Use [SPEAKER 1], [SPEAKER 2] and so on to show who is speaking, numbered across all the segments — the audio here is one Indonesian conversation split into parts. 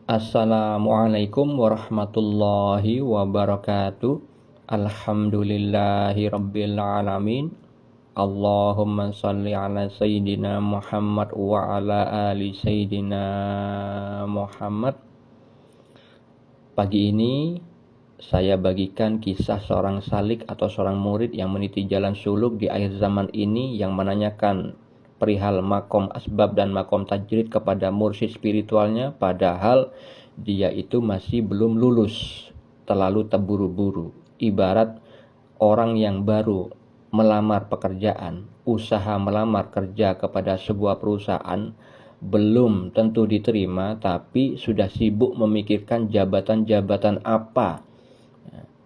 [SPEAKER 1] Assalamualaikum warahmatullahi wabarakatuh. Alhamdulillahi rabbil alamin. Allahumma salli ala Sayyidina Muhammad wa ala ali Sayyidina Muhammad. Pagi ini saya bagikan kisah seorang salik atau seorang murid yang meniti jalan suluk di akhir zaman ini, yang menanyakan perihal makom asbab dan makom tajrid kepada mursyid spiritualnya, padahal dia itu masih belum lulus, terlalu terburu-buru. Ibarat orang yang baru melamar pekerjaan, usaha melamar kerja kepada sebuah perusahaan, belum tentu diterima, tapi sudah sibuk memikirkan jabatan-jabatan apa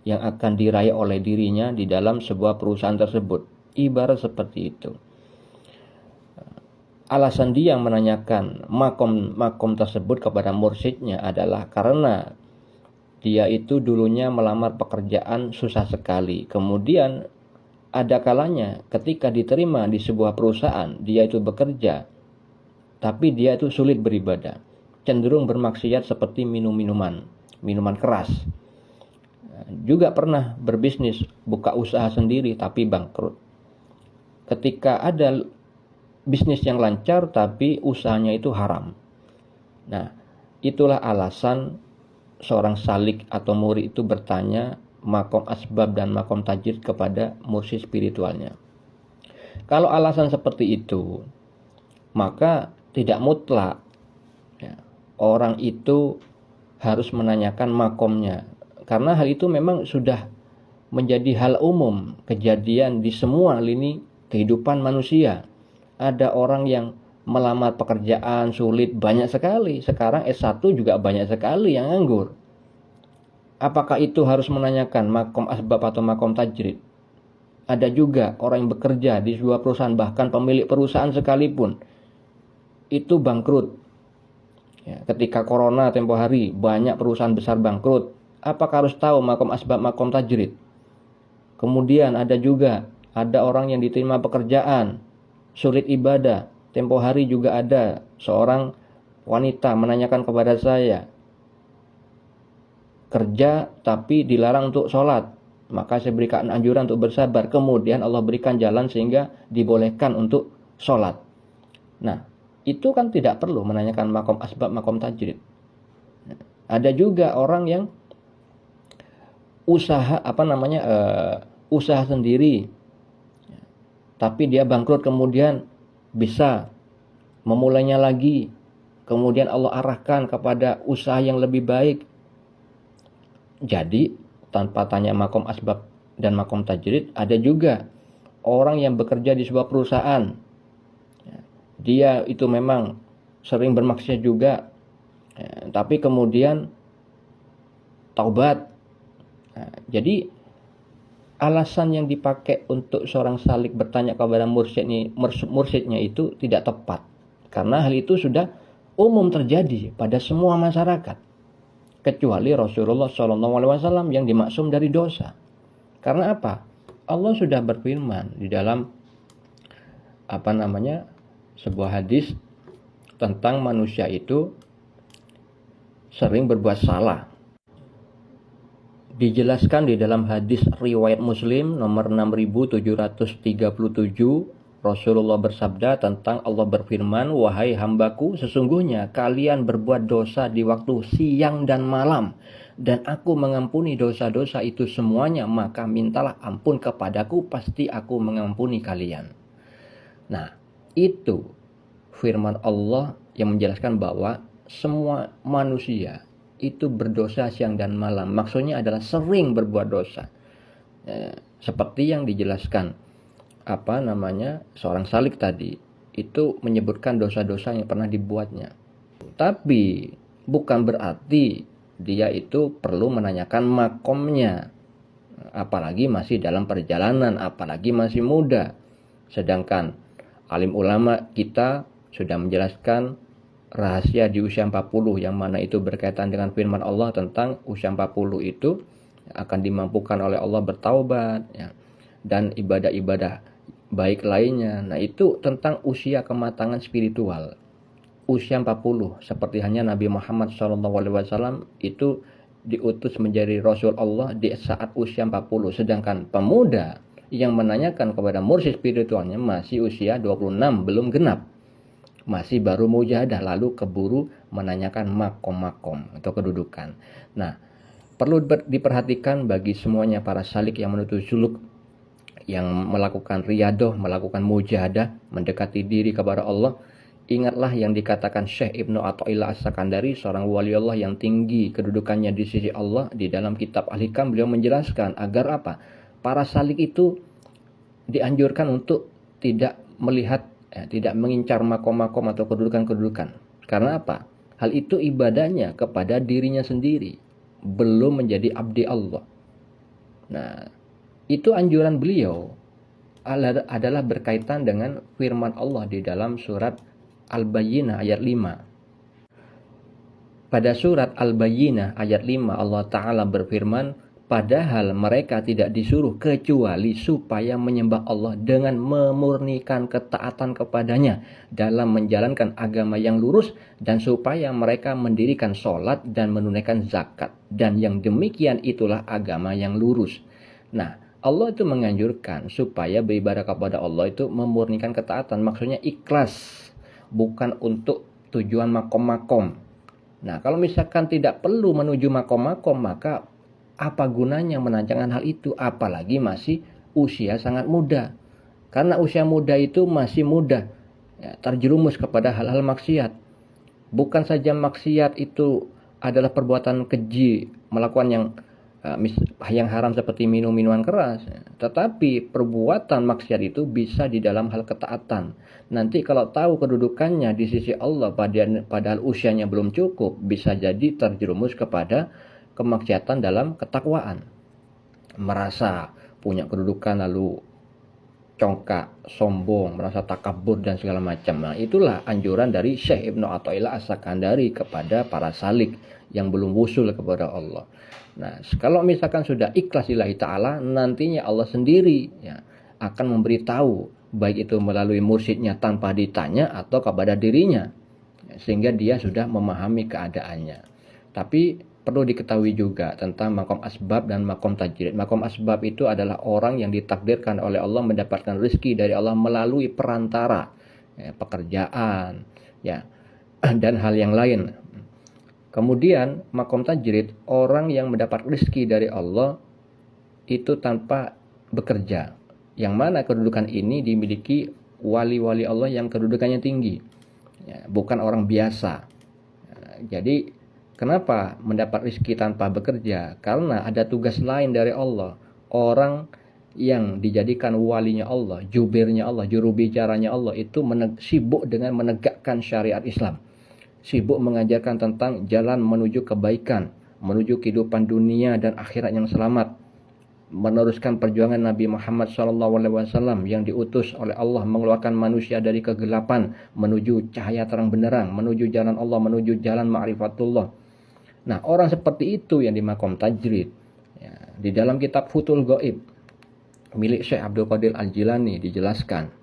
[SPEAKER 1] yang akan diraih oleh dirinya di dalam sebuah perusahaan tersebut. Ibarat seperti itu. Alasan dia menanyakan makom tersebut kepada mursyidnya adalah karena dia itu dulunya melamar pekerjaan susah sekali. Kemudian ada kalanya ketika diterima di sebuah perusahaan, dia itu bekerja, tapi dia itu sulit beribadah, cenderung bermaksiat seperti minuman keras. Juga pernah berbisnis, buka usaha sendiri tapi bangkrut. Ketika ada bisnis yang lancar tapi usahanya itu haram. Nah, itulah alasan seorang salik atau murid itu bertanya makom asbab dan makom tajrid kepada mursyid spiritualnya. Kalau alasan seperti itu, maka tidak mutlak orang itu harus menanyakan makomnya, karena hal itu memang sudah menjadi hal umum, kejadian di semua lini kehidupan manusia. Ada orang yang melamar pekerjaan sulit banyak sekali. Sekarang S1 juga banyak sekali yang nganggur. Apakah itu harus menanyakan makom asbab atau makom tajrid? Ada juga orang yang bekerja di sebuah perusahaan, bahkan pemilik perusahaan sekalipun itu bangkrut. Ketika corona tempo hari, banyak perusahaan besar bangkrut. Apakah harus tahu makom asbab, makom tajrid? Kemudian ada orang yang diterima pekerjaan sulit ibadah. Tempo hari juga ada seorang wanita menanyakan kepada saya, kerja tapi dilarang untuk sholat. Maka saya berikan anjuran untuk bersabar. Kemudian Allah berikan jalan sehingga dibolehkan untuk sholat. Nah, itu kan tidak perlu menanyakan makom asbab, makom tajrid. Ada juga orang yang usaha usaha sendiri, tapi dia bangkrut, kemudian bisa memulainya lagi. Kemudian Allah arahkan kepada usaha yang lebih baik. Jadi, tanpa tanya makom asbab dan makom tajrid, ada juga orang yang bekerja di sebuah perusahaan. Dia itu memang sering bermaksiat juga, tapi kemudian taubat. Jadi, alasan yang dipakai untuk seorang salik bertanya kepada mursyidnya itu tidak tepat, karena hal itu sudah umum terjadi pada semua masyarakat, kecuali Rasulullah SAW yang dimaksum dari dosa. Karena apa? Allah sudah berfirman di dalam sebuah hadis tentang manusia itu sering berbuat salah. Dijelaskan di dalam hadis riwayat Muslim nomor 6737, Rasulullah bersabda tentang Allah berfirman, "Wahai hambaku, sesungguhnya kalian berbuat dosa di waktu siang dan malam, dan aku mengampuni dosa-dosa itu semuanya, maka mintalah ampun kepadaku, pasti aku mengampuni kalian." Nah, itu firman Allah yang menjelaskan bahwa semua manusia itu berdosa siang dan malam. Maksudnya adalah sering berbuat dosa. Seperti yang dijelaskan seorang salik tadi, itu menyebutkan dosa-dosa yang pernah dibuatnya. Tapi bukan berarti dia itu perlu menanyakan makomnya, apalagi masih dalam perjalanan, apalagi masih muda. Sedangkan alim ulama kita sudah menjelaskan rahasia di usia 40, yang mana itu berkaitan dengan firman Allah tentang usia 40 itu akan dimampukan oleh Allah bertaubat, dan ibadah-ibadah baik lainnya. Nah, itu tentang usia kematangan spiritual. usia 40, seperti hanya Nabi Muhammad SAW itu diutus menjadi Rasul Allah di saat usia 40, sedangkan pemuda yang menanyakan kepada mursyid spiritualnya masih usia 26, belum genap, masih baru mujahadah, lalu keburu menanyakan makom-makom atau kedudukan. Nah, perlu diperhatikan bagi semuanya para salik yang menuju suluk, yang melakukan riyadoh, melakukan mujahadah, mendekati diri kepada Allah. Ingatlah yang dikatakan Syekh Ibnu Athaillah As-Sakandari, seorang wali Allah yang tinggi kedudukannya di sisi Allah. Di dalam kitab Al-Hikam beliau menjelaskan agar apa? Para salik itu dianjurkan untuk tidak melihat, tidak mengincar makom-makom atau kedudukan-kedudukan. Karena apa? Hal itu ibadahnya kepada dirinya sendiri, belum menjadi abdi Allah. Nah, itu anjuran beliau adalah berkaitan dengan firman Allah di dalam surat Al-Bayyinah ayat 5. Pada surat Al-Bayyinah ayat 5 Allah Ta'ala berfirman, padahal mereka tidak disuruh kecuali supaya menyembah Allah dengan memurnikan ketaatan kepadanya dalam menjalankan agama yang lurus, dan supaya mereka mendirikan sholat dan menunaikan zakat, dan yang demikian itulah agama yang lurus. Nah, Allah itu menganjurkan supaya beribadah kepada Allah itu memurnikan ketaatan, maksudnya ikhlas, bukan untuk tujuan makom-makom. Nah, kalau misalkan tidak perlu menuju makom-makom, maka apa gunanya menanyakan hal itu, apalagi masih usia sangat muda. Karena usia muda itu masih mudah terjerumus kepada hal-hal maksiat. Bukan saja maksiat itu adalah perbuatan keji, melakukan yang haram seperti minum minuman keras, tetapi perbuatan maksiat itu bisa di dalam hal ketaatan. Nanti kalau tahu kedudukannya di sisi Allah padahal usianya belum cukup, bisa jadi terjerumus kepada kemaksiatan dalam ketakwaan, merasa punya kedudukan lalu congkak, sombong, merasa takabur dan segala macam. Nah, itulah anjuran dari Syekh Ibnu Athaillah As-Sakandari kepada para salik yang belum wusul kepada Allah. Nah, kalau misalkan sudah ikhlas lillahi ta'ala, nantinya Allah sendiri akan memberitahu, baik itu melalui mursyidnya tanpa ditanya atau kepada dirinya, sehingga dia sudah memahami keadaannya. Tapi perlu diketahui juga tentang makom asbab dan makom tajrid. Makom asbab itu adalah orang yang ditakdirkan oleh Allah mendapatkan rezeki dari Allah melalui perantara, pekerjaan, dan hal yang lain. Kemudian makom tajrid, orang yang mendapat rezeki dari Allah itu tanpa bekerja, yang mana kedudukan ini dimiliki wali-wali Allah yang kedudukannya tinggi, bukan orang biasa. Jadi kenapa mendapat rezeki tanpa bekerja? Karena ada tugas lain dari Allah. Orang yang dijadikan walinya Allah, jubirnya Allah, juru bicaranya Allah itu sibuk dengan menegakkan syariat Islam, sibuk mengajarkan tentang jalan menuju kebaikan, menuju kehidupan dunia dan akhirat yang selamat, meneruskan perjuangan Nabi Muhammad SAW yang diutus oleh Allah mengeluarkan manusia dari kegelapan menuju cahaya terang benderang, menuju jalan Allah, menuju jalan ma'rifatullah. Nah, orang seperti itu yang di makom tajrid. Di dalam kitab Futhul Ghaib milik Syekh Abdul Qadir Al-Jilani dijelaskan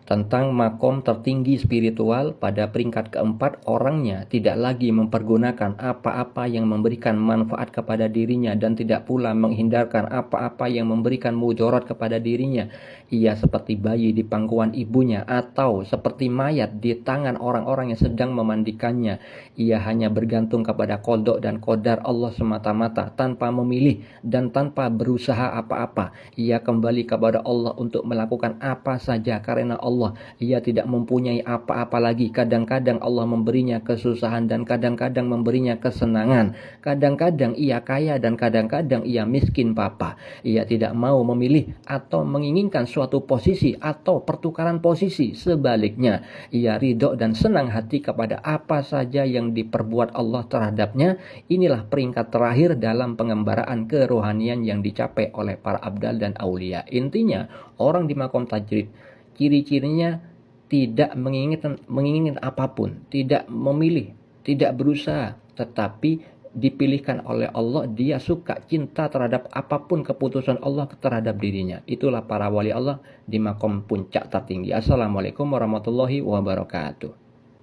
[SPEAKER 1] tentang makom tertinggi spiritual. Pada peringkat keempat, orangnya tidak lagi mempergunakan apa-apa yang memberikan manfaat kepada dirinya dan tidak pula menghindarkan apa-apa yang memberikan mudarat kepada dirinya. Ia seperti bayi di pangkuan ibunya atau seperti mayat di tangan orang-orang yang sedang memandikannya. Ia hanya bergantung kepada qada dan qadar Allah semata-mata, tanpa memilih dan tanpa berusaha apa-apa. Ia kembali kepada Allah untuk melakukan apa saja karena Allah. Ia tidak mempunyai apa-apa lagi. Kadang-kadang Allah memberinya kesusahan dan kadang-kadang memberinya kesenangan. Kadang-kadang ia kaya dan kadang-kadang ia miskin papa. Ia tidak mau memilih atau menginginkan suatu posisi atau pertukaran posisi. Sebaliknya, ia ridho dan senang hati kepada apa saja yang diperbuat Allah terhadapnya. Inilah peringkat terakhir dalam pengembaraan kerohanian yang dicapai oleh para abdal dan aulia. Intinya, orang di makom tajrid, ciri-cirinya tidak menginginkan apapun, tidak memilih, tidak berusaha, tetapi dipilihkan oleh Allah. Dia suka, cinta terhadap apapun keputusan Allah terhadap dirinya. Itulah para wali Allah di makom puncak tertinggi. Assalamualaikum warahmatullahi wabarakatuh.